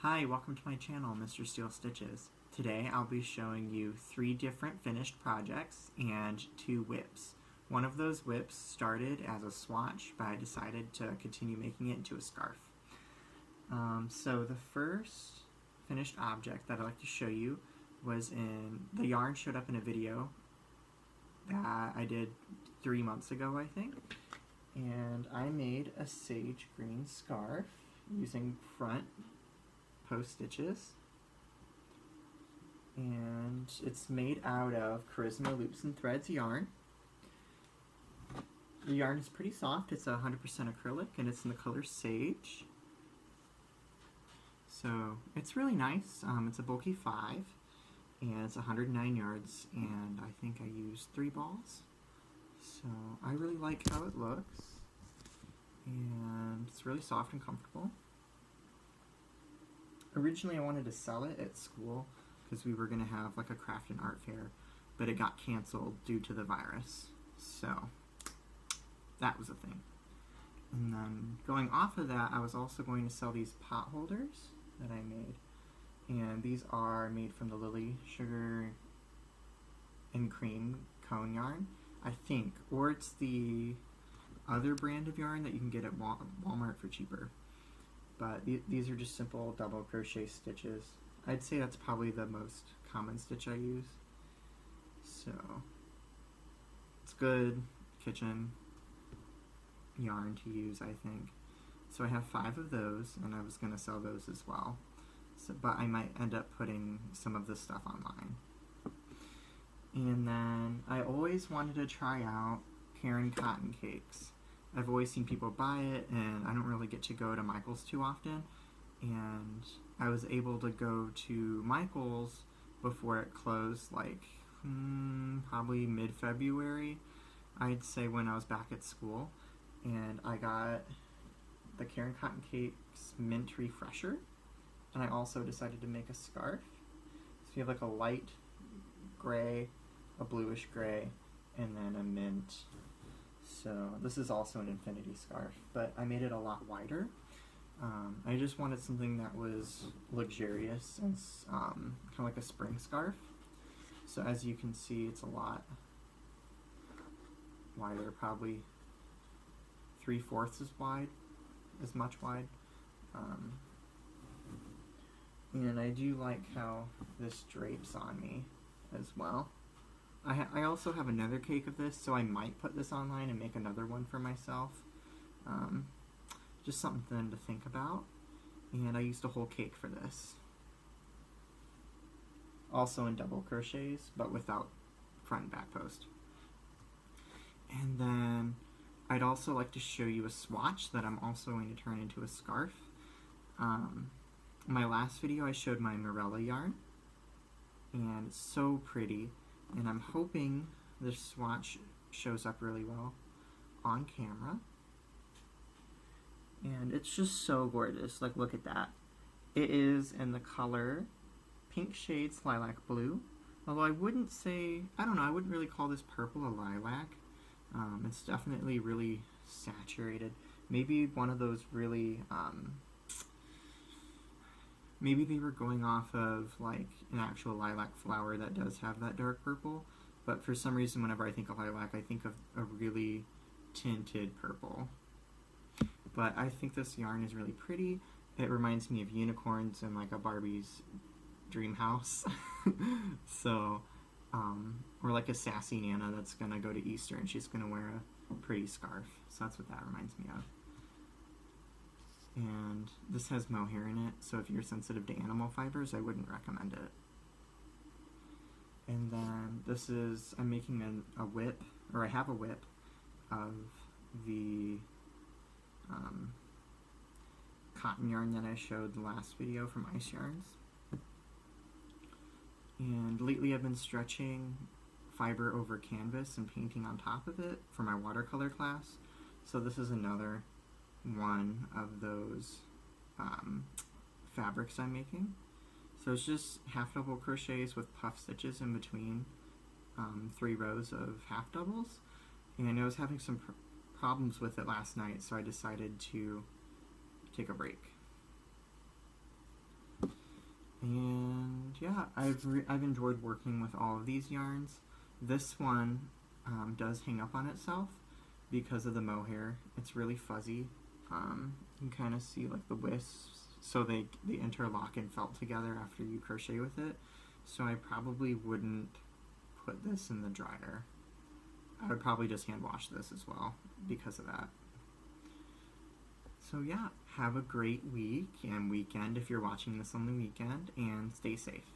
Hi, welcome to my channel, Mr. Steel Stitches. Today I'll be showing you 3 different finished projects and 2 whips. One of those whips started as a swatch, but I decided to continue making it into a scarf. So the first finished object that I'd like to show you was the yarn showed up in a video that I did 3 months ago, I think. And I made a sage green scarf using front post stitches, and it's made out of Charisma Loops and Threads yarn. The yarn is pretty soft. It's 100% acrylic and it's in the color Sage, so it's really nice. It's a bulky 5 and it's 109 yards, and I think I used 3 balls, so I really like how it looks, and it's really soft and comfortable. Originally I wanted to sell it at school because we were going to have like a craft and art fair, but it got canceled due to the virus, so that was a thing. And then going off of that, I was also going to sell these pot holders that I made, and these are made from the Lily Sugar and Cream cone yarn, I think, or it's the other brand of yarn that you can get at Walmart for cheaper. But these are just simple double crochet stitches. I'd say that's probably the most common stitch I use. So it's good kitchen yarn to use, I think. So I have 5 of those, and I was going to sell those as well. So, but I might end up putting some of this stuff online. And then I always wanted to try out Karen cotton cakes. I've always seen people buy it, and I don't really get to go to Michael's too often, and I was able to go to Michael's before it closed, like probably mid-February, I'd say, when I was back at school, and I got the Karen Cotton Cakes Mint Refresher, and I also decided to make a scarf. So you have like a light gray, a bluish gray, and then a mint. So this is also an infinity scarf, but I made it a lot wider. I just wanted something that was luxurious and kind of like a spring scarf. So as you can see, it's a lot wider, probably 3/4 as much wide. And I do like how this drapes on me as well. I also have another cake of this, so I might put this online and make another one for myself. Just something to think about. And I used a whole cake for this. Also in double crochets, but without front and back post. And then I'd also like to show you a swatch that I'm also going to turn into a scarf. My last video I showed my Morella yarn, and it's so pretty. And I'm hoping this swatch shows up really well on camera. And it's just so gorgeous. Like, look at that. It is in the color Pink Shades Lilac Blue. Although I wouldn't say, I don't know, I wouldn't really call this purple a lilac. It's definitely really saturated. Maybe one of those really, maybe they were going off of like an actual lilac flower that does have that dark purple, but for some reason whenever I think of lilac I think of a really tinted purple. But I think this yarn is really pretty. It reminds me of unicorns and like a Barbie's dream house. So, or like a sassy Nana that's gonna go to Easter and she's gonna wear a pretty scarf. So that's what that reminds me of. And this has mohair in it, so if you're sensitive to animal fibers, I wouldn't recommend it. And then this is, I'm making a whip, or I have a whip of the cotton yarn that I showed the last video from Ice Yarns. And lately I've been stretching fiber over canvas and painting on top of it for my watercolor class. So this is another one of those fabrics I'm making. So it's just half double crochets with puff stitches in between 3 rows of half doubles, and I was having some problems with it last night, so I decided to take a break. And yeah, I've enjoyed working with all of these yarns. This one does hang up on itself because of the mohair. It's really fuzzy. You can kind of see like the wisps, so they interlock and felt together after you crochet with it. So I probably wouldn't put this in the dryer. I would probably just hand wash this as well because of that. So yeah, have a great week and weekend if you're watching this on the weekend, and stay safe.